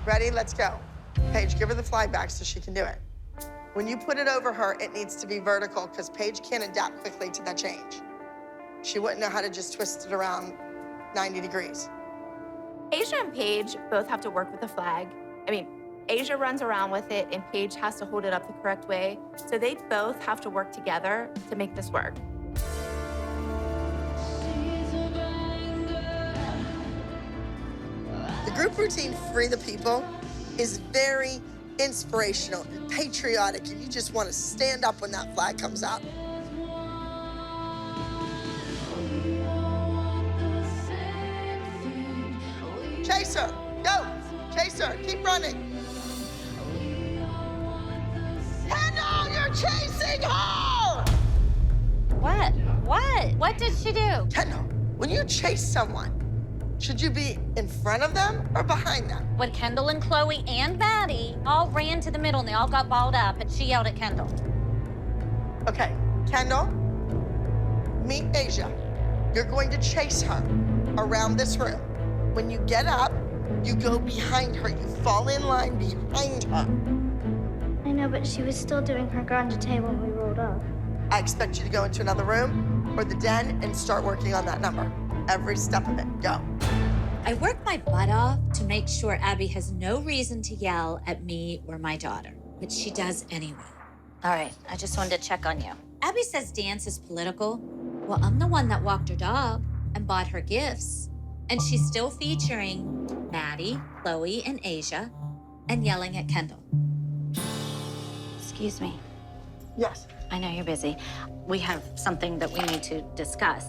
Ready? Let's go. Paige, give her the flag back so she can do it. When you put it over her, it needs to be vertical because Paige can't adapt quickly to that change. She wouldn't know how to just twist it around 90 degrees. Asia and Paige both have to work with the flag. Asia runs around with it and Paige has to hold it up the correct way. So they both have to work together to make this work. The group routine, Free the People, is very inspirational and patriotic, and you just want to stand up when that flag comes out. Chase her, go, chase her, keep running. Kendall, you're chasing her! What? What? What did she do? Kendall, when you chase someone, should you be in front of them or behind them? When Kendall and Chloe and Maddie all ran to the middle and they all got balled up and she yelled at Kendall. Okay, Kendall, meet Asia. You're going to chase her around this room. When you get up, you go behind her. You fall in line behind her. I know, but she was still doing her grande when we rolled up. I expect you to go into another room or the den and start working on that number. Every step of it, go. I work my butt off to make sure Abby has no reason to yell at me or my daughter, but she does anyway. All right, I just wanted to check on you. Abby says dance is political. Well, I'm the one that walked her dog and bought her gifts. And she's still featuring Maddie, Chloe, and Asia, and yelling at Kendall. Excuse me. Yes. I know you're busy. We have something that we need to discuss.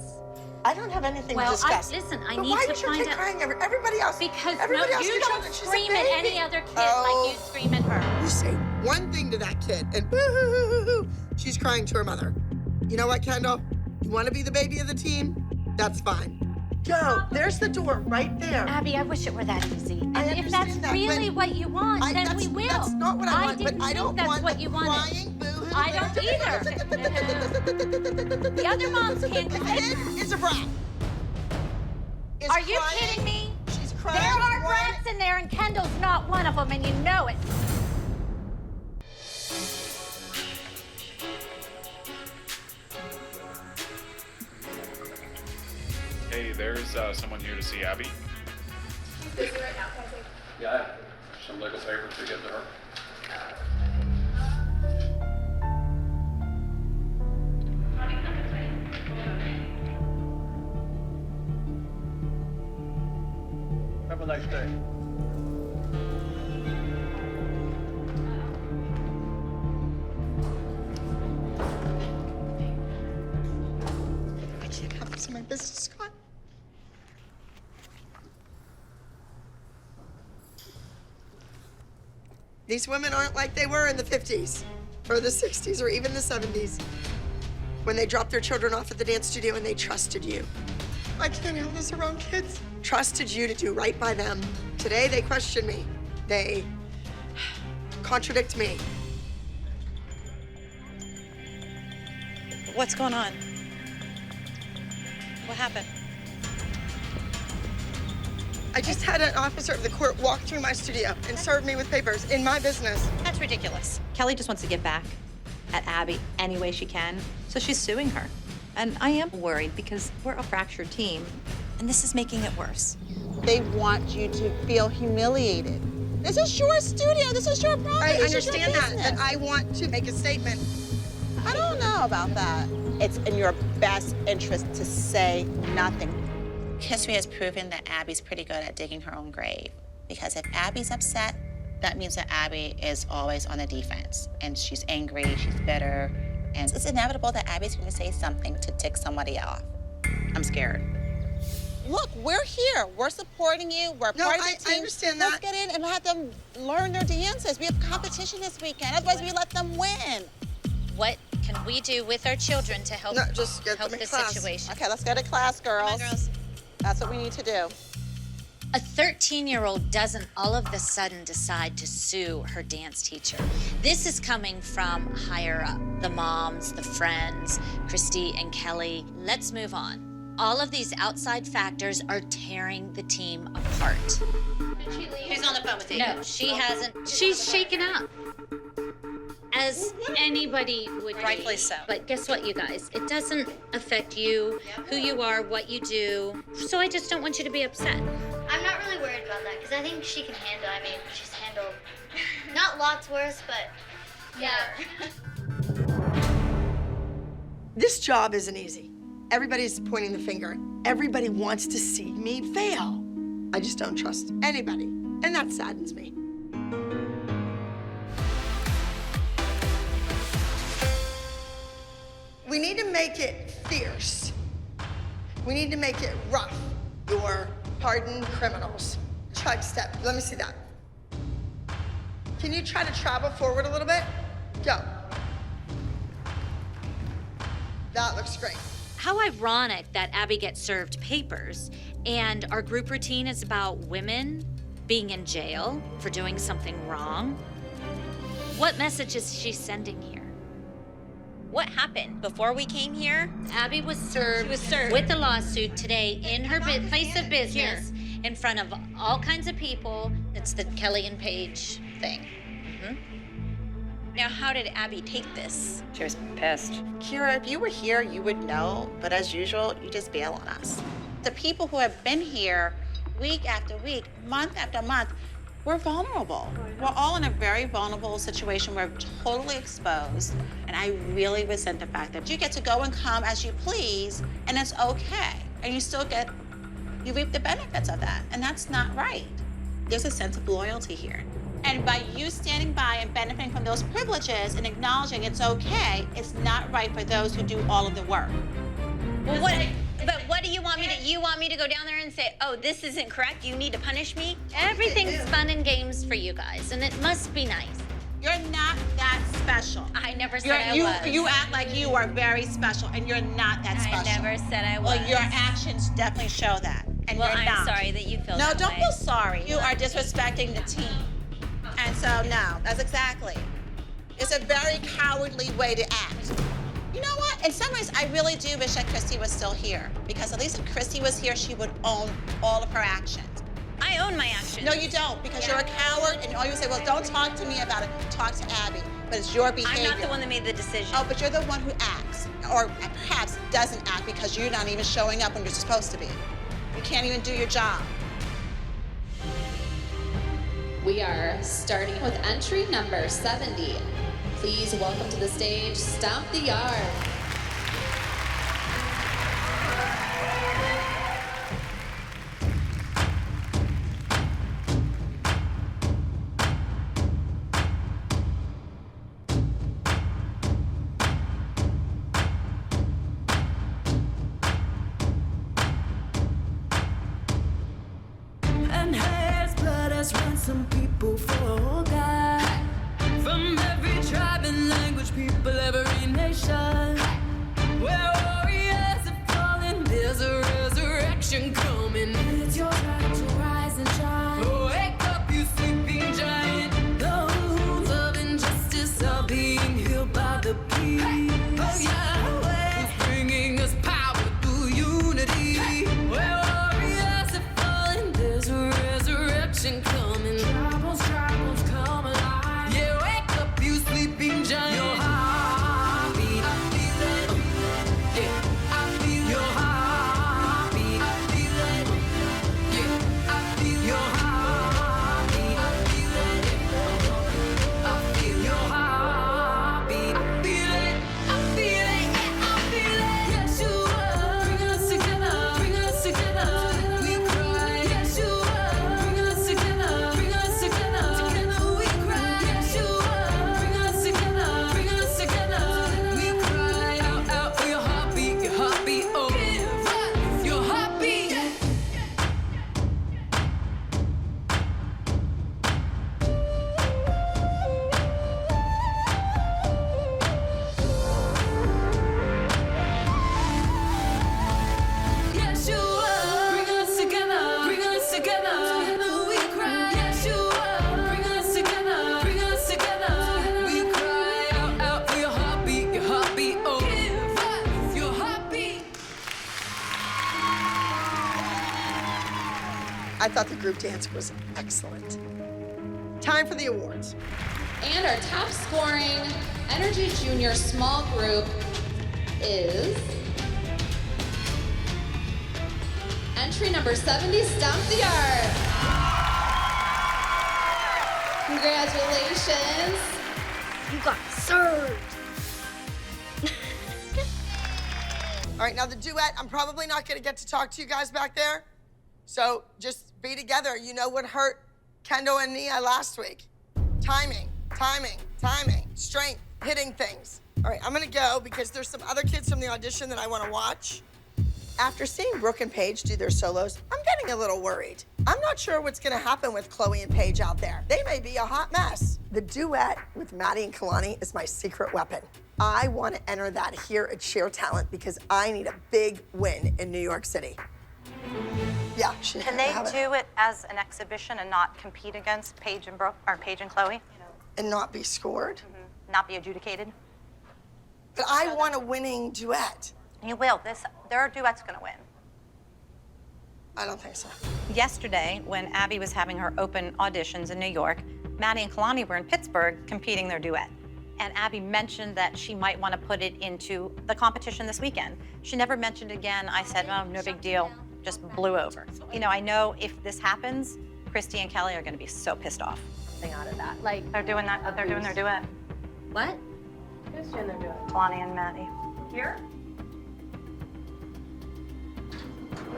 I don't have anything to discuss. Listen, I but need why to did your find kid out. crying? Everybody else. Because everybody else you can tell don't that she's a scream at baby. any other kid Oh. like you scream at her. You say one thing to that kid, and boo-hoo-hoo-hoo-hoo, she's crying to her mother. You know what, Kendall? You want to be the baby of the team? That's fine. Go. There's the door right there. Abby, I wish it were that easy. And I if that's understand that, really but what you want, then we will. That's not what I want, didn't but I don't think that's want what you wanted. crying, boo-hoo. I don't either. The other moms can't. The kid is a brat. Is Are you crying. kidding me? She's crying. There are One- brats in there, and Kendall's not one of them, and you know it. Hey, there's someone here to see Abby. Yeah, I have some legal papers to give to her. Have a nice day. I can't have this in my business, Scott. These women aren't like they were in the 50s, or the 60s, or even the 70s, when they dropped their children off at the dance studio and they trusted you. I can't handle this around kids. Trusted you to do right by them. Today, they question me. They contradict me. What's going on? What happened? I just had an officer of the court walk through my studio and serve me with papers in my business. That's ridiculous. Kelly just wants to get back at Abby any way she can, so she's suing her. And I am worried because we're a fractured team, and this is making it worse. They want you to feel humiliated. This is your studio. This is your property. I This is your understand that, business. but I want to make a statement. I don't know about that. It's in your best interest to say nothing. History has proven that Abby's pretty good at digging her own grave. Because if Abby's upset, that means that Abby is always on the defense. And she's angry, she's bitter. And it's inevitable that Abby's going to say something to tick somebody off. I'm scared. Look, we're here. We're supporting you. We're No, part of the I team. understand Let's that. get in and have them learn their dances. We have competition this weekend. Otherwise, we let them win. What can we do with our children to help, No, just get help them in this class. situation? Okay, let's go to class, girls. Come on, girls. That's what we need to do. A 13-year-old doesn't all of a sudden decide to sue her dance teacher. This is coming from higher up. The moms, the friends, Christy and Kelly. Let's move on. All of these outside factors are tearing the team apart. She's on the phone with you. No, she hasn't. She's shaken up. As anybody would be. Rightfully so. But guess what, you guys? It doesn't affect you, who you are, what you do. So I just don't want you to be upset. I'm not really worried about that because I think she can handle. I mean, she's handled not lots worse, but yeah. This job isn't easy. Everybody's pointing the finger. Everybody wants to see me fail. I just don't trust anybody, and that saddens me. We need to make it fierce. We need to make it rough. You're hardened criminals. Chug step. Let me see that. Can you try to travel forward a little bit? Go. That looks great. How ironic that Abby gets served papers and our group routine is about women being in jail for doing something wrong. What message is she sending here? What happened before we came here? Abby was served, with a lawsuit today in her place of business in front of all kinds of people. It's the Kelly and Paige thing. Now, how did Abby take this? She was pissed. Kira, if you were here, you would know, but as usual, you just bail on us. The people who have been here week after week, month after month, we're vulnerable. We're all in a very vulnerable situation. We're totally exposed. And I really resent the fact that you get to go and come as you please, and it's okay. And you still you reap the benefits of that. And that's not right. There's a sense of loyalty here. And by you standing by and benefiting from those privileges and acknowledging it's okay, it's not right for those who do all of the work. Well, what do you want me to? You want me to go down there and say, "Oh, this isn't correct. You need to punish me"? Everything's fun and games for you guys, and it must be nice. You're not that special. I never said I was. You act like you are very special, and you're not that special. I never said I was. Well, your actions definitely show that, and Well, you're I'm not. sorry that you feel No, that don't way. feel sorry. You are disrespecting the team. And so, no, that's exactly. It's a very cowardly way to act. You know what? In some ways, I really do wish that Christy was still here. Because at least if Christy was here, she would own all of her actions. I own my actions. No, you don't, because you're a coward, and all you say, well, don't talk to me about it, talk to Abby. But it's your behavior. I'm not the one that made the decision. Oh, but you're the one who acts, or perhaps doesn't act because you're not even showing up when you're supposed to be. You can't even do your job. We are starting with entry number 70. Please welcome to the stage, Stomp the Yard. And has blood has run some people for God. From every tribe and language, people, every nation. Where warriors have fallen, there's a resurrection coming. It's your time to rise and shine. Wake up, you sleeping giant. The wounds of injustice are being healed by the peace of Yahweh, who's bringing us power through unity. Where warriors have fallen, there's a resurrection coming. Tribals come alive. Yeah, wake up, you sleeping giant. Your heartbeat, I feel it. Yeah, I feel your heartbeat, I feel it. I thought the group dance was excellent. Time for the awards. And our top scoring Energy Junior small group is entry number 70, Stomp the Yard. Congratulations. You got served. All right, now the duet, I'm probably not gonna get to talk to you guys back there. So just be together. You know what hurt Kendall and Nia last week? Timing, timing, timing, strength, hitting things. All right, I'm gonna go because there's some other kids from the audition that I wanna watch. After seeing Brooke and Paige do their solos, I'm getting a little worried. I'm not sure what's gonna happen with Chloe and Paige out there. They may be a hot mess. The duet with Maddie and Kalani is my secret weapon. I wanna enter that here at Sheer Talent because I need a big win in New York City. Yeah, she Can they do it as an exhibition and not compete against Paige and Brooke, or Paige and Chloe? And not be scored? Not be adjudicated? But I want a winning duet. You will. Their duet's gonna win. I don't think so. Yesterday, when Abby was having her open auditions in New York, Maddie and Kalani were in Pittsburgh competing their duet. And Abby mentioned that she might want to put it into the competition this weekend. She never mentioned it again. I said, oh, no big deal. Just blew over. You know, I know if this happens, Christy and Kelly are going to be so pissed off. Out of that. Like, They're doing that. They're doing their duet. What? who's doing their duet? Kalani and Maddie. Here?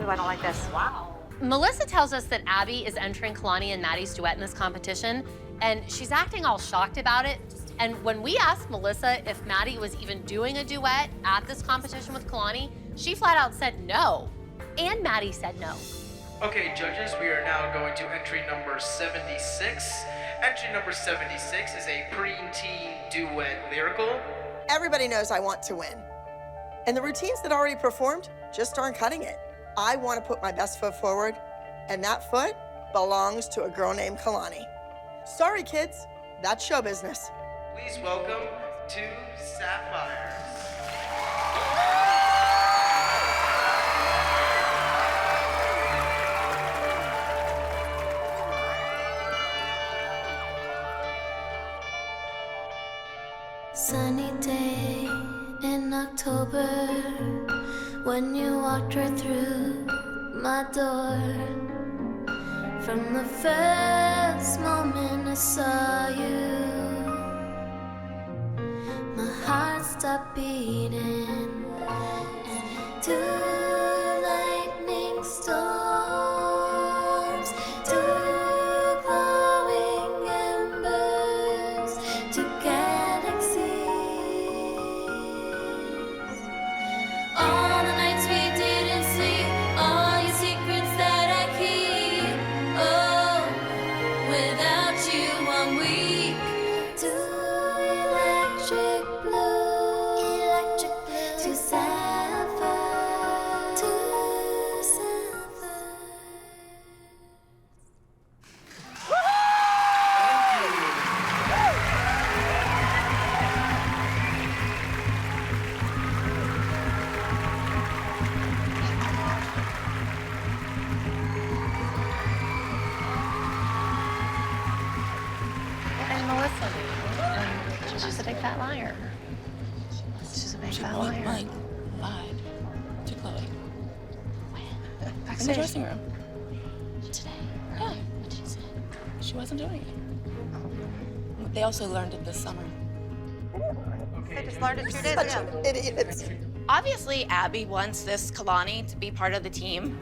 Ooh, I don't like this. Wow. Melissa tells us that Abby is entering Kalani and Maddie's duet in this competition, and she's acting all shocked about it. And when we asked Melissa if Maddie was even doing a duet at this competition with Kalani, she flat out said no. And Maddie said no. Okay, judges, we are now going to entry number 76. Entry number 76 is a preteen duet lyrical. Everybody knows I want to win. And the routines that already performed just aren't cutting it. I want to put my best foot forward, and that foot belongs to a girl named Kalani. Sorry, kids, that's show business. Please welcome two Sapphires. Sunny day in October when you walked right through my door. From the first moment I saw you, my heart stopped beating, and two lightning storms, two glowing embers, two all the nights we didn't sleep, all your secrets that I keep. Oh, without you I'm weak. Two electric blue, two sapphire, two sapphire. And Melissa. She's a big fat liar. She's a big fat liar. Lied to Chloe. In the Backstage. dressing room. Today. Yeah. What did you say? She wasn't doing it. They also learned it this summer. They just learned it 2 days Such ago. an idiot. Obviously, Abby wants this Kalani to be part of the team.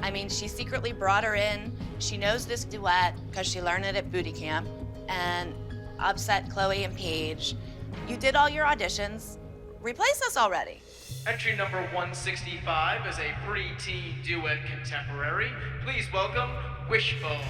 I mean, she secretly brought her in. She knows this duet because she learned it at booty camp and upset Chloe and Paige. You did all your auditions. Replace us already. Entry number 165 is a preteen duet contemporary. Please welcome Wishbone.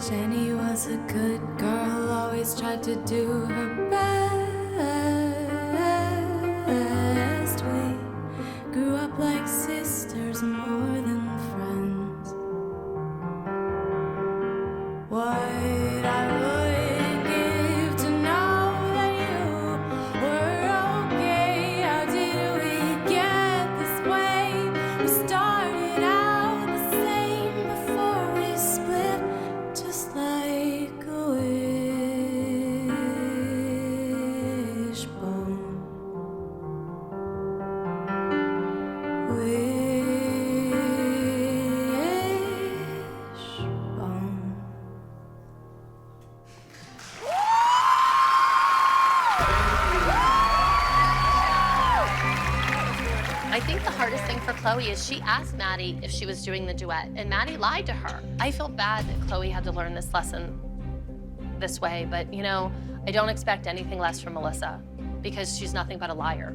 Jenny was a good girl, always tried to do her best. I think the hardest thing for Chloe is she asked Maddie if she was doing the duet, and Maddie lied to her. I feel bad that Chloe had to learn this lesson this way, but you know, I don't expect anything less from Melissa because she's nothing but a liar.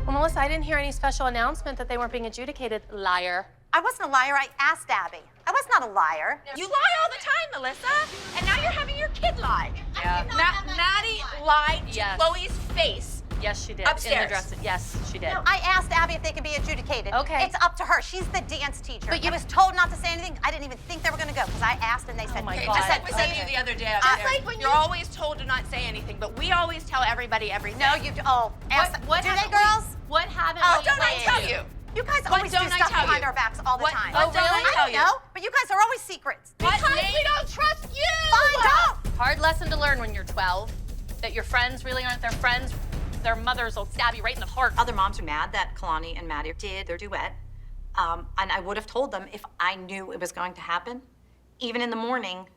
Well, Melissa, I didn't hear any special announcement that they weren't being adjudicated. Liar. I wasn't a liar, I asked Abby. I was not a liar. You lie all the time, Melissa, and now you're having your kid lie. Yeah. Maddie lied to Yes. Chloe's face. Yes, she did. Upstairs. In the dressing. Yes, she did. No, I asked Abby if they could be adjudicated. Okay. It's up to her. She's the dance teacher. But I was told not to say anything. I didn't even think they were gonna go because I asked and they said, my "Okay." God. Just like we said Okay. to you the other day. Just like when you're always told to not say anything, but we always tell everybody everything. No, you, ask, what do they, haven't we- girls? What haven't What we don't I said? tell you? You guys What always do don't I stuff tell behind you? our backs all the What- time. what don't I tell you? I don't know, but you guys are always secrets. Because Because we don't trust you! Fine, don't! Hard lesson to learn when you're 12, that your friends really aren't their friends. Their mothers will stab you right in the heart. Other moms are mad that Kalani and Maddie did their duet. And I would have told them if I knew it was going to happen. Even in the morning,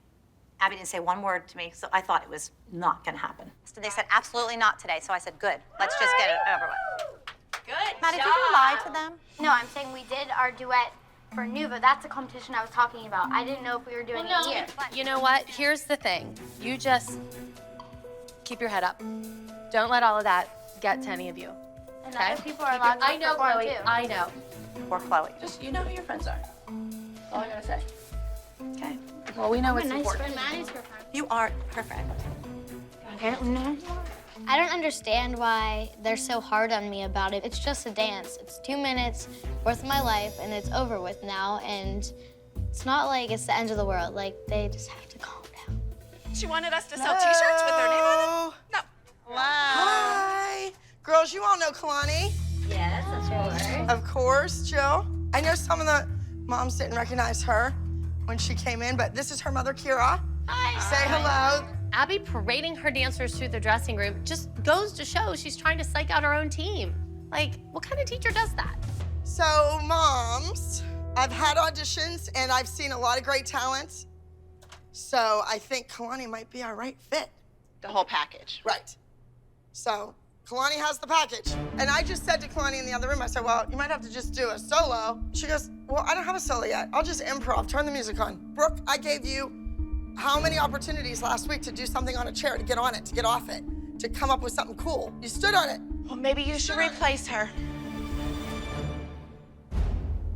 Abby didn't say one word to me, so I thought it was not going to happen. So they said, absolutely not today. So I said, good. Let's just get it over with. Good Maddie, job. did you lie to them? No, I'm saying we did our duet for Nuva. That's the competition I was talking about. I didn't know if we were doing it here. You know what? Here's the thing. You just keep your head up. Don't let all of that get to any of you. And Okay? other people are allowed to I know, perform Chloe. too. I know. Or Chloe. Just, you know who your friends are. That's all I gotta say. Okay. Well, we know what's Nice important. friend. Maddie's her friend. You are perfect. I don't understand why they're so hard on me about it. It's just a dance. It's 2 minutes worth of my life, and it's over with now. And it's not like it's the end of the world. Like, they just have to calm down. She wanted us to sell t-shirts with her name on it? No. Hi. Girls, you all know Kalani. Yes, of course. Of course, Jill. I know some of the moms didn't recognize her when she came in, but this is her mother, Kira. Hi. Say hello. Abby parading her dancers through the dressing room just goes to show she's trying to psych out her own team. Like, what kind of teacher does that? So, moms, I've had auditions and I've seen a lot of great talent. So I think Kalani might be our right fit. The whole package. Right. So Kalani has the package. And I just said to Kalani in the other room, I said, well, you might have to just do a solo. She goes, well, I don't have a solo yet. I'll just improv, turn the music on. Brooke, I gave you how many opportunities last week to do something on a chair, to get on it, to get off it, to come up with something cool. You stood on it. Well, maybe you should replace her.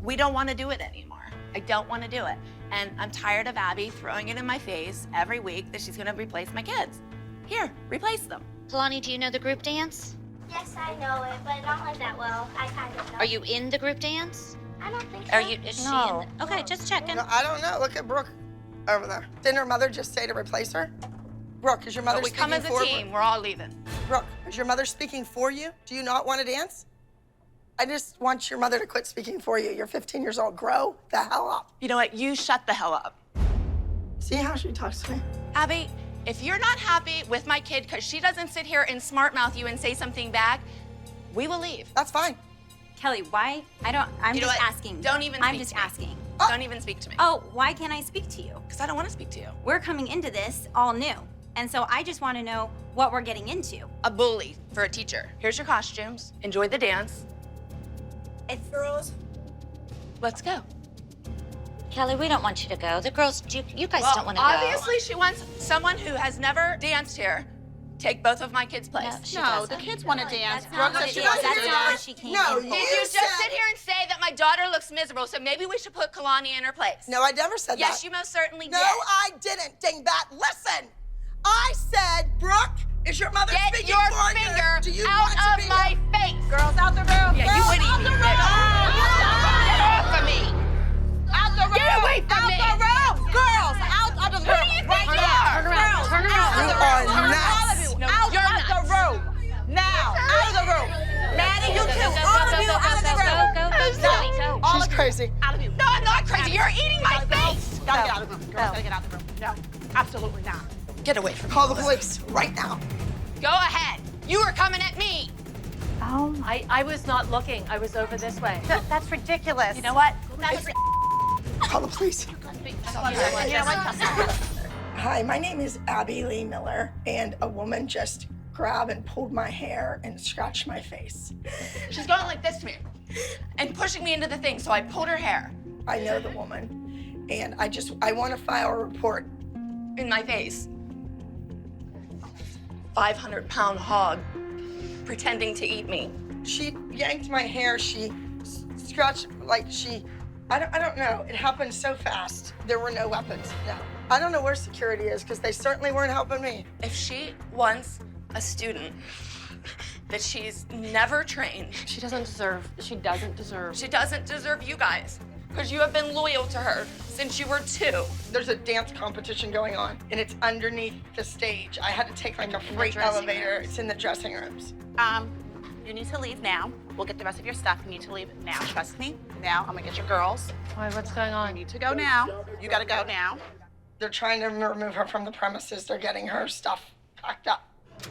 We don't want to do it anymore. I don't want to do it. And I'm tired of Abby throwing it in my face every week that she's going to replace my kids. Here, replace them. Kalani, do you know the group dance? Yes, I know it, but not like that well. I kind of know. Are you in the group dance? I don't think so. Are you? Is she No. in? Okay, just checking. No, I don't know. Look at Brooke over there. Didn't her mother just say to replace her? Brooke, is your mother But we speaking come as a for team. We're all leaving. Brooke, is your mother speaking for you? Do you not want to dance? I just want your mother to quit speaking for you. You're 15 years old. Grow the hell up. You know what? You shut the hell up. See how she talks to me? Abby, if you're not happy with my kid because she doesn't sit here and smart mouth you and say something back, we will leave. That's fine. Kelly, why? I'm You know just what? asking. Don't even I'm speak just to me. asking. Don't even speak to me. Oh, why can't I speak to you? Because I don't want to speak to you. We're coming into this all new. And so I just want to know what we're getting into. A bully for a teacher. Here's your costumes. Enjoy the dance. It's Girls, let's go. Kelly, we don't want you to go. The girls, you guys Well, don't want to go. obviously she wants someone who has never danced here take both of my kids' place. No, the kids want to dance. That's not what it is. That's not what she came No, in for. Did you just sit here and say that my daughter looks miserable, so maybe we should put Kalani in her place? No, I never said Yes, that. you most certainly No, did. I didn't, dingbat. Listen, I said, Brooke, is your mother Get speaking your for finger you? Do you out want to of be my face. Girls, out the room. Yeah, you would eat me. Get off of me. Out the room. Get away from me. Out the room. Girls, out of the room. Right there. Turn around. Turn around. You are nuts. No, Out you're of the room. Now, out of the room. Maddie, you too. All of you out of the room. Go. She's crazy. Out of you. No, I'm not crazy. You're eating my face. Gotta get out of the room. Girls, gotta get out of the room. No, absolutely not. Get away from me. Call the police right now. Go ahead. You are coming at me. I was not looking. I was over this way. That's ridiculous. You know what? Call the police. You know what? Hi, my name is Abby Lee Miller, and a woman just grabbed and pulled my hair and scratched my face. She's going like this to me. and pushing me into the thing, so I pulled her hair. I know the woman, and I want to file a report. In my face. 500-pound hog pretending to eat me. She yanked my hair. She scratched, I don't know. It happened so fast. There were no weapons, no. I don't know where security is, because they certainly weren't helping me. If she wants a student that she's never trained, She doesn't deserve she doesn't deserve you guys, because you have been loyal to her since you were 2. There's a dance competition going on, and it's underneath the stage. I had to take like a freight elevator. It's in the dressing rooms. You need to leave now. We'll get the rest of your stuff. You need to leave now. Trust me. Now, I'm gonna get your girls. Why, what's going on? You need to go now. You gotta go now. They're trying to remove her from the premises. They're getting her stuff packed up.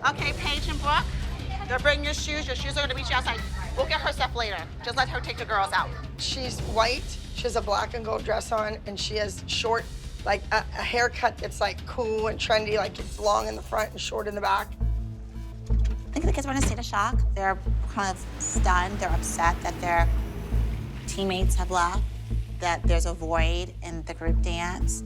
Okay, Paige and Brooke, they're bringing your shoes. Your shoes are gonna meet you outside. We'll get her stuff later. Just let her take the girls out. She's white. She has a black and gold dress on, and she has short, like a haircut that's like cool and trendy, like it's long in the front and short in the back. I think the kids are in a state of shock. They're kind of stunned. They're upset that their teammates have left, that there's a void in the group dance.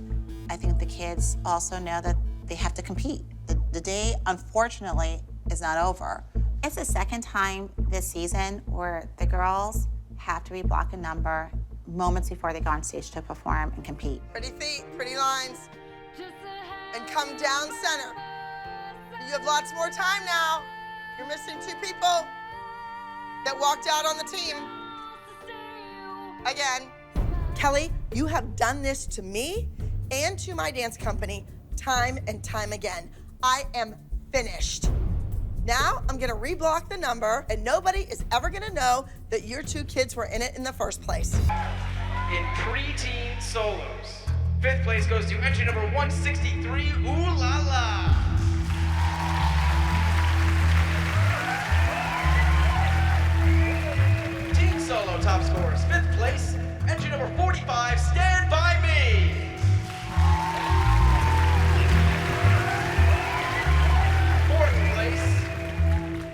I think the kids also know that they have to compete. The day, unfortunately, is not over. It's the second time this season where the girls have to reblock a number moments before they go on stage to perform and compete. Pretty feet, pretty lines, and come down center. You have lots more time now. You're missing 2 people that walked out on the team. Again. Kelly, you have done this to me and to my dance company time and time again. I am finished. Now I'm gonna reblock the number, and nobody is ever gonna know that your 2 kids were in it in the first place. In preteen solos, 5th place goes to entry number 163, Ooh La La. Teen solo top scorers, 5th place, entry number 45, Stand By Me.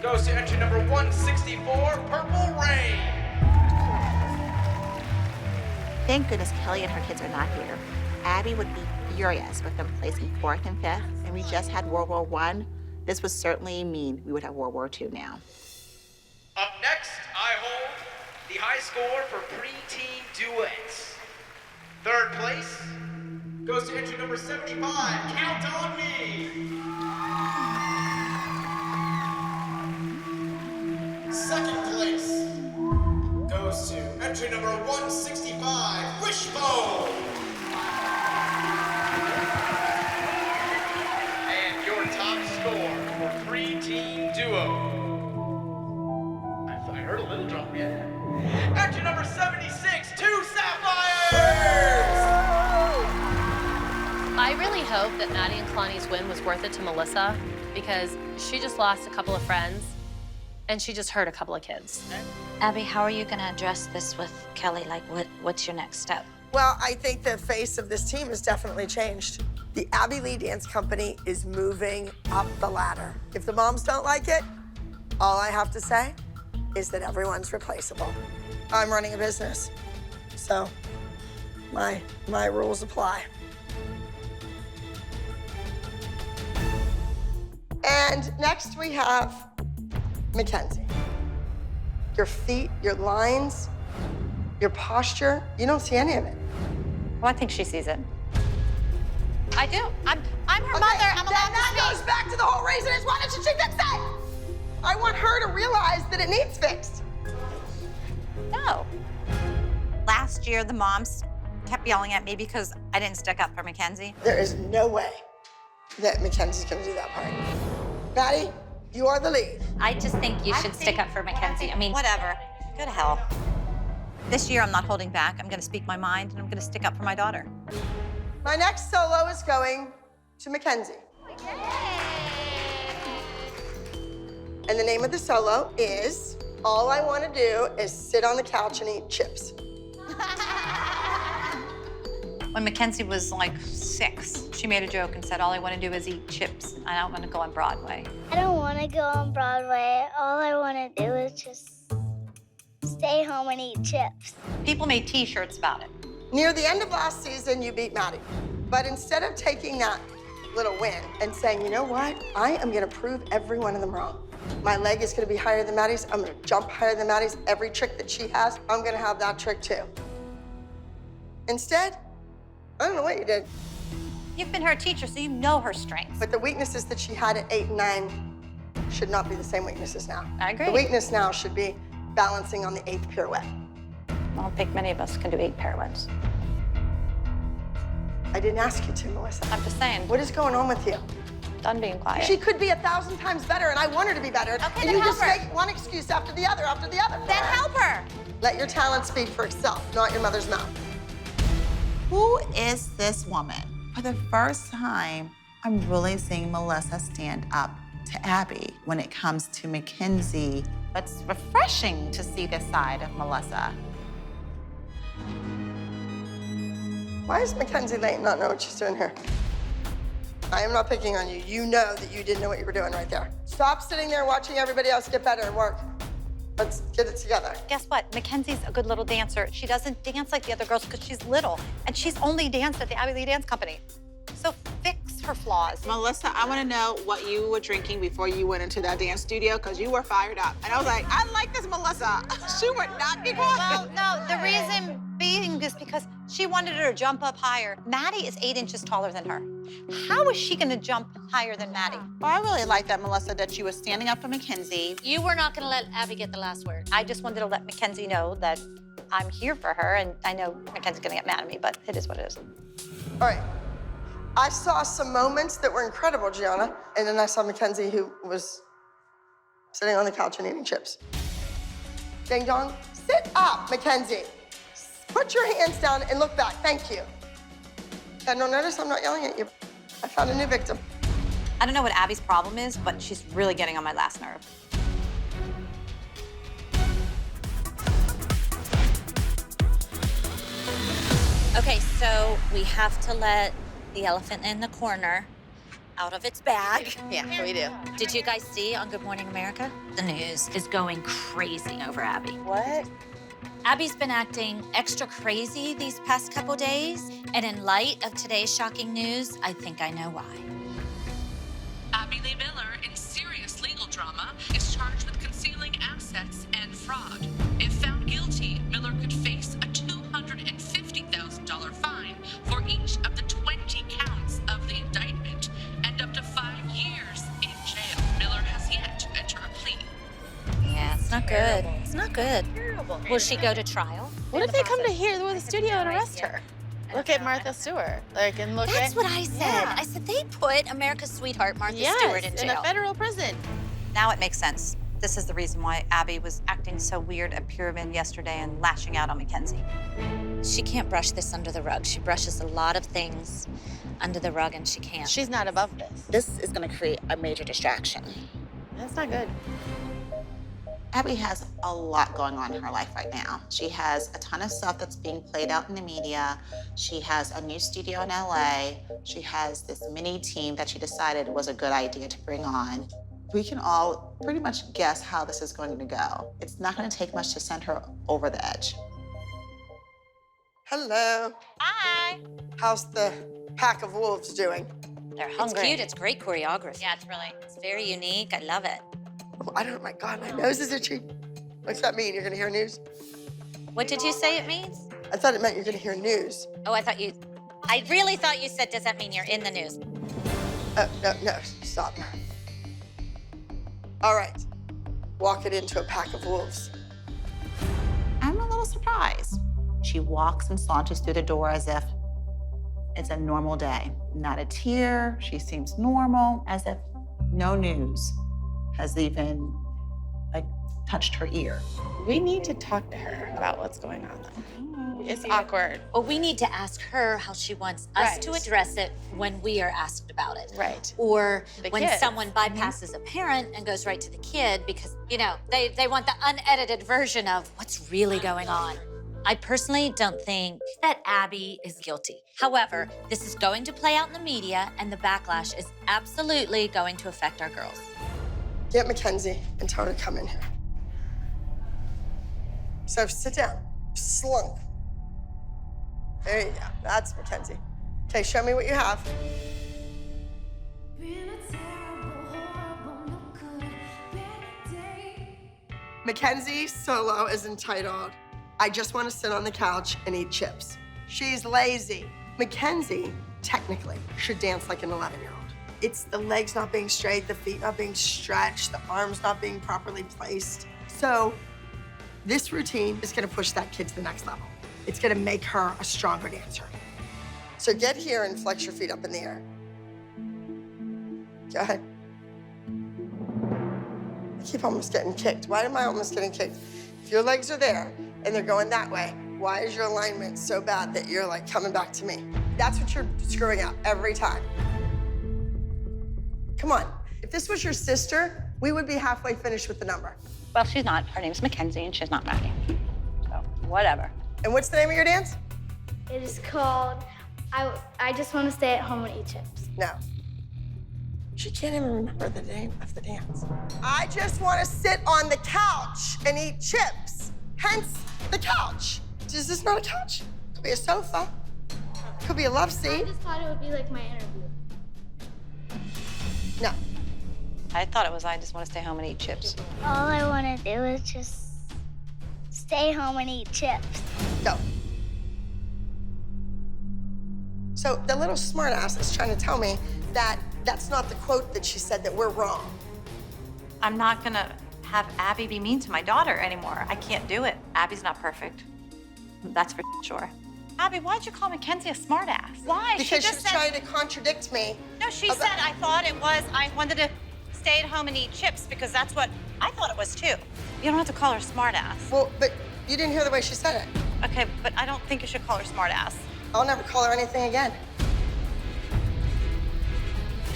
Goes to entry number 164, Purple Rain. Thank goodness Kelly and her kids are not here. Abby would be furious with them placing 4th and 5th, and we just had World War I. This would certainly mean we would have World War II now. Up next, I hold the high score for preteen duets. 3rd place goes to entry number 75, Count on Me. 2nd place goes to entry number 165, Wishbone. And your top score for preteen duo. I heard a little drum, yeah. Entry number 76, 2 Sapphires. I really hope that Maddie and Kalani's win was worth it to Melissa, because she just lost a couple of friends and she just hurt a couple of kids. Abby, how are you going to address this with Kelly? Like, what's your next step? Well, I think the face of this team has definitely changed. The Abby Lee Dance Company is moving up the ladder. If the moms don't like it, all I have to say is that everyone's replaceable. I'm running a business, so my rules apply. And next we have Mackenzie. Your feet, your lines, your posture, you don't see any of it. Well, I think she sees it. I do. I'm her Okay, mother. I'm allowed then to that speak. goes back to the whole reason is why doesn't she fix it? I want her to realize that it needs fixed. No. Last year, the moms kept yelling at me because I didn't stick up for Mackenzie. There is no way that Mackenzie's gonna do that part. Maddie, you are the lead. I just think you should stick up for Mackenzie. I mean, Whatever. Go to hell. This year, I'm not holding back. I'm going to speak my mind, and I'm going to stick up for my daughter. My next solo is going to Mackenzie. And the name of the solo is All I Want to Do Is Sit on the Couch and Eat Chips. When Mackenzie was like 6, she made a joke and said, all I want to do is eat chips. I don't want to go on Broadway. I don't want to go on Broadway. All I want to do is just Stay home and eat chips. People made T-shirts about it. Near the end of last season, you beat Maddie. But instead of taking that little win and saying, you know what? I am gonna prove every one of them wrong. My leg is gonna be higher than Maddie's. I'm gonna jump higher than Maddie's. Every trick that she has, I'm gonna have that trick too. Instead, I don't know what you did. You've been her teacher, so you know her strengths. But the weaknesses that she had at 8 and 9 should not be the same weaknesses now. I agree. The weakness now should be balancing on the 8th pirouette. I don't think many of us can do 8 pirouettes. I didn't ask you to, Melissa. I'm just saying. What is going on with you? Done being quiet. She could be 1,000 times better, and I want her to be better. Okay, and then you help just her. make one excuse after the other, after the other. Then help her. Let your talent speak for itself, not your mother's mouth. Who is this woman? For the first time, I'm really seeing Melissa stand up to Abby when it comes to Mackenzie. It's refreshing to see this side of Melissa. Why does Mackenzie Layton not know what she's doing here? I am not picking on you. You know that you didn't know what you were doing right there. Stop sitting there watching everybody else get better and work. Let's get it together. Guess what? Mackenzie's a good little dancer. She doesn't dance like the other girls because she's little, and she's only danced at the Abby Lee Dance Company. So fix her flaws. Melissa, I want to know what you were drinking before you went into that dance studio because you were fired up. And I was like, I like this Melissa. She would not be quiet. Well, no, the reason being is because she wanted her to jump up higher. Maddie is 8 inches taller than her. How is she going to jump higher than Maddie? Well, I really like that, Melissa, that you were standing up for Mackenzie. You were not gonna let Abby get the last word. I just wanted to let Mackenzie know that I'm here for her, and I know Mackenzie's going to get mad at me, but it is what it is. All right. I saw some moments that were incredible, Gianna, and then I saw Mackenzie who was sitting on the couch and eating chips. Ding dong, sit up, Mackenzie. Put your hands down and look back, thank you. And don't notice I'm not yelling at you. I found a new victim. I don't know what Abby's problem is, but she's really getting on my last nerve. Okay, so we have to let the elephant in the corner out of its bag. Yeah, we do. Did you guys see on Good Morning America? The news is going crazy over Abby. What? Abby's been acting extra crazy these past couple days, and in light of today's shocking news, I think I know why. Abby Lee Miller, in serious legal drama, is charged with concealing assets and fraud. If found guilty, Miller could face a $250,000 fine for each of the 20 counts of the indictment and up to 5 years in jail. Miller has yet to enter a plea. Yeah, it's not good. It's not good. Terrible. Will she go to trial? What if they come to here with the studio and arrest her? Look at Martha Stewart. Like, and look That's at. what I said. Yeah. I said they put America's sweetheart Martha Yes, Stewart in jail. a federal prison. Now it makes sense. This is the reason why Abby was acting so weird at Pyramid yesterday and lashing out on Mackenzie. She can't brush this under the rug. She brushes a lot of things under the rug, and she can't. She's not above this. This is going to create a major distraction. That's not good. Abby has a lot going on in her life right now. She has a ton of stuff that's being played out in the media. She has a new studio in LA. She has this mini team that she decided was a good idea to bring on. We can all pretty much guess how this is going to go. It's not going to take much to send her over the edge. Hello. Hi. How's the pack of wolves doing? They're It's hungry. cute. It's great choreography. Yeah, it's really. It's very unique. I love it. Oh, I don't, my God, my nose is itchy. What's that mean? You're gonna hear news? What did you say it means? I thought it meant you're gonna hear news. Oh, I really thought you said, does that mean you're in the news? No, stop. All right, walk it into a pack of wolves. I'm a little surprised. She walks and saunters through the door as if it's a normal day. Not a tear. She seems normal, as if no news has even touched her ear. We need to talk to her about what's going on, though. It's awkward. Well, we need to ask her how she wants us Right. to address it when we are asked about it. Right. Or The when kids. someone bypasses a parent and goes right to the kid because, you know, they want the unedited version of what's really going on. I personally don't think that Abby is guilty. However, this is going to play out in the media, and the backlash is absolutely going to affect our girls. Get Mackenzie and tell her to come in here. So sit down, slunk. There you go, that's Mackenzie. Okay, show me what you have. Mackenzie's solo is entitled, I Just Want to Sit on the Couch and Eat Chips. She's lazy. Mackenzie, technically, should dance like an 11-year-old. It's the legs not being straight, the feet not being stretched, the arms not being properly placed. So this routine is gonna push that kid to the next level. It's gonna make her a stronger dancer. So get here and flex your feet up in the air. Go ahead. I keep almost getting kicked. Why am I almost getting kicked? If your legs are there and they're going that way, why is your alignment so bad that you're like coming back to me? That's what you're screwing up every time. Come on. If this was your sister, we would be halfway finished with the number. Well, she's not. Her name's Mackenzie, and she's not Maddie. So, whatever. And what's the name of your dance? It is called I Just Want to Stay at Home and Eat Chips. No. She can't even remember the name of the dance. I just want to sit on the couch and eat chips. Hence, the couch. Is this not a couch? Could be a sofa. Could be a love seat. I just thought it would be like my interview. No. I thought it was I Just Want to Stay Home and Eat Chips. All I want to do is just stay home and eat chips. Go. So the little smartass is trying to tell me that that's not the quote that she said, that we're wrong. I'm not gonna have Abby be mean to my daughter anymore. I can't do it. Abby's not perfect. That's for sure. Abby, why'd you call Mackenzie a smartass? Why? Because she was trying to contradict me. No, she said I thought it was, I wanted to stay at home and eat chips because that's what I thought it was too. You don't have to call her smartass. Well, but you didn't hear the way she said it. Okay, but I don't think you should call her smartass. I'll never call her anything again.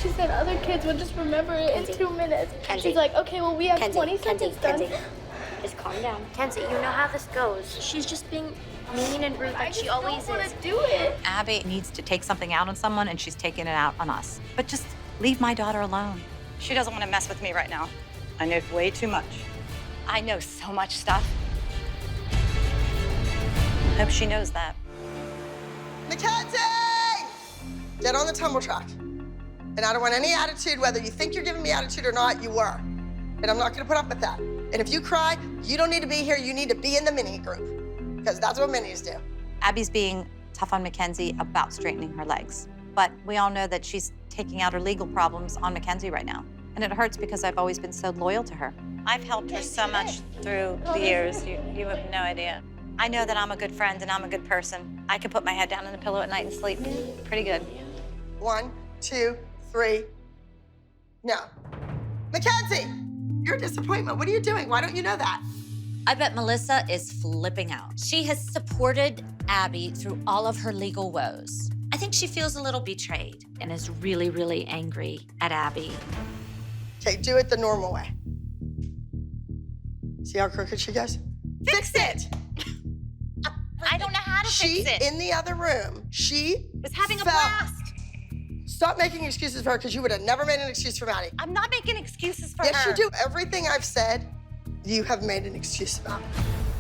She said other kids would just remember it in 2 minutes. She's like, okay, well, we have 20 seconds done. Just calm down. Kenzie, you know how this goes. She's just being mean and rude like she always is. I just don't want to do it. Abby needs to take something out on someone, and she's taking it out on us. But just leave my daughter alone. She doesn't want to mess with me right now. I know way too much. I know so much stuff. Hope she knows that. Mackenzie! Get on the tumble track. And I don't want any attitude, whether you think you're giving me attitude or not, you were. And I'm not gonna put up with that. And if you cry, you don't need to be here, you need to be in the mini group. Because that's what minis do. Abby's being tough on Mackenzie about straightening her legs. But we all know that she's taking out her legal problems on Mackenzie right now. And it hurts because I've always been so loyal to her. I've helped her so much through the years, you have no idea. I know that I'm a good friend and I'm a good person. I can put my head down on the pillow at night and sleep pretty good. 1, 2, 3. No. Mackenzie, you're a disappointment. What are you doing? Why don't you know that? I bet Melissa is flipping out. She has supported Abby through all of her legal woes. I think she feels a little betrayed and is really, really angry at Abby. Okay, do it the normal way. See how crooked she goes? Fix it! I don't know how to fix it. In the other room, she was having a fell. blast. Stop making excuses for her, because you would have never made an excuse for Maddie. I'm not making excuses for Yes, her. you do. Everything I've said, you have made an excuse about.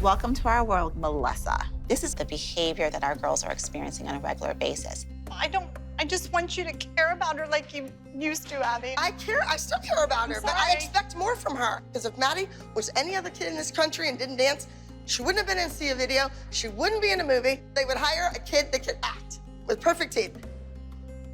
Welcome to our world, Melissa. This is the behavior that our girls are experiencing on a regular basis. I just want you to care about her like you used to, Abby. I still care about her, but I expect more from her. Because if Maddie was any other kid in this country and didn't dance, she wouldn't have been in a video, she wouldn't be in a movie. They would hire a kid that could act with perfect teeth.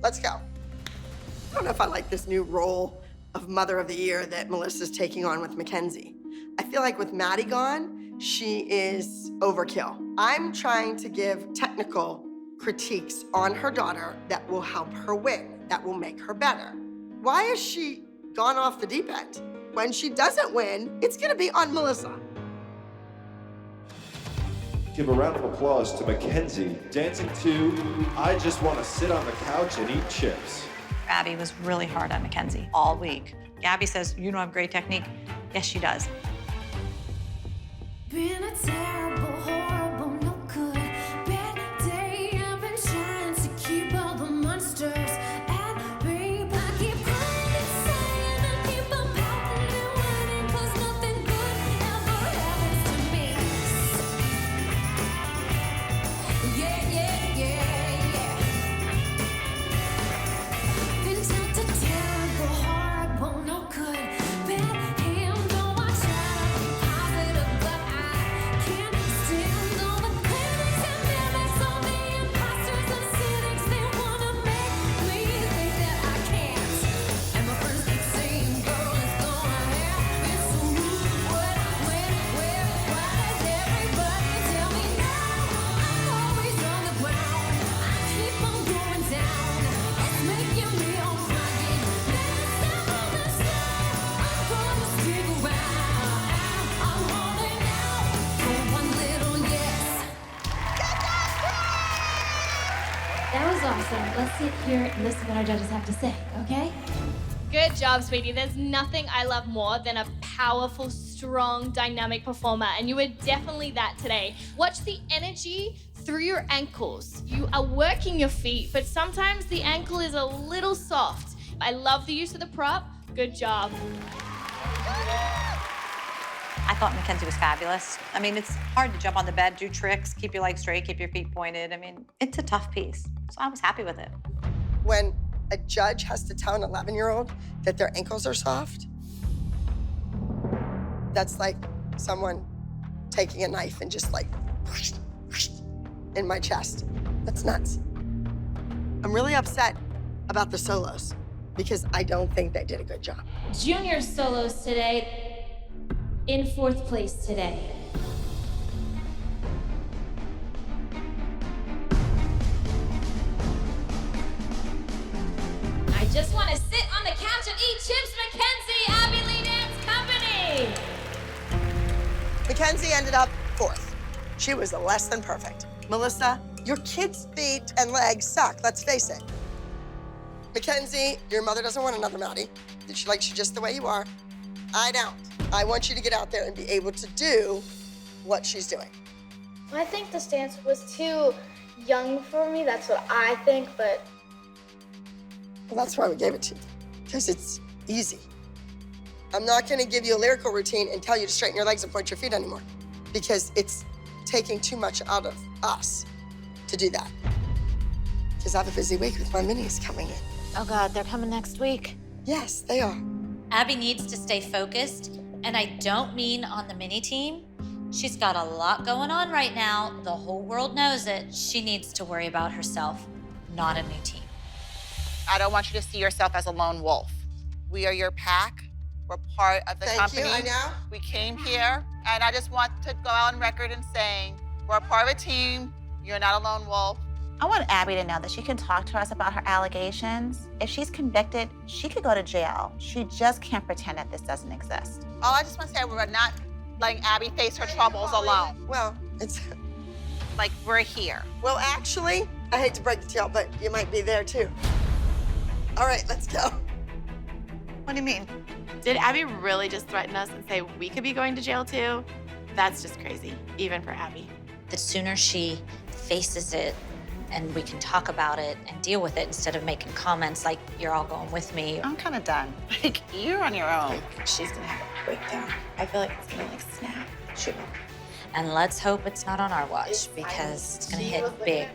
Let's go. I don't know if I like this new role of Mother of the Year that Melissa's taking on with Mackenzie. I feel like with Maddie gone, she is overkill. I'm trying to give technical critiques on her daughter that will help her win, that will make her better. Why has she gone off the deep end? When she doesn't win, it's gonna be on Melissa. Give a round of applause to Mackenzie, dancing to I Just Want to Sit on the Couch and Eat Chips. Abby was really hard on Mackenzie all week. Gabby says, you don't have great technique. Yes, she does. Been a terrible, horrible, no good, bad day. I've been trying to keep all the monsters at bay, but I keep crying inside and I keep on pouting and whining, 'cause nothing good ever happens to me. let's sit here and listen to what our judges have to say, okay? Good job, sweetie. There's nothing I love more than a powerful, strong, dynamic performer, and you were definitely that today. Watch the energy through your ankles. You are working your feet, but sometimes the ankle is a little soft. I love the use of the prop. Good job. I thought Mackenzie was fabulous. I mean, it's hard to jump on the bed, do tricks, keep your legs straight, keep your feet pointed. I mean, it's a tough piece. So I was happy with it. When a judge has to tell an 11-year-old that their ankles are soft, that's like someone taking a knife and just like in my chest. That's nuts. I'm really upset about the solos because I don't think they did a good job. Junior solos today, in 4th place today. I just want to sit on the couch and eat chips, Mackenzie, Abby Lee Dance Company. Mackenzie ended up 4th. She was less than perfect. Melissa, your kids' feet and legs suck, let's face it. Mackenzie, your mother doesn't want another Maddie. She likes you just the way you are. I don't. I want you to get out there and be able to do what she's doing. I think this dance was too young for me. That's what I think, but Well, that's why we gave it to you, because it's easy. I'm not gonna give you a lyrical routine and tell you to straighten your legs and point your feet anymore, because it's taking too much out of us to do that. Because I have a busy week with my minis coming in. Oh God, they're coming next week. Yes, they are. Abby needs to stay focused, and I don't mean on the mini team. She's got a lot going on right now. The whole world knows it. She needs to worry about herself, not a new team. I don't want you to see yourself as a lone wolf. We are your pack. We're part of the company. Thank you, I know. We came here, and I just want to go on record and saying, we're a part of a team. You're not a lone wolf. I want Abby to know that she can talk to us about her allegations. If she's convicted, she could go to jail. She just can't pretend that this doesn't exist. All I just want to say, we're not letting Abby face her troubles alone. Well, it's... Like, we're here. Well, actually, I hate to break the tail, but you might be there too. All right, let's go. What do you mean? Did Abby really just threaten us and say we could be going to jail too? That's just crazy, even for Abby. The sooner she faces it and we can talk about it and deal with it instead of making comments like, you're all going with me. I'm kind of done. Like, you're on your own. She's gonna have a breakdown. I feel like it's gonna like snap. She will. And let's hope it's not on our watch because it's gonna hit big.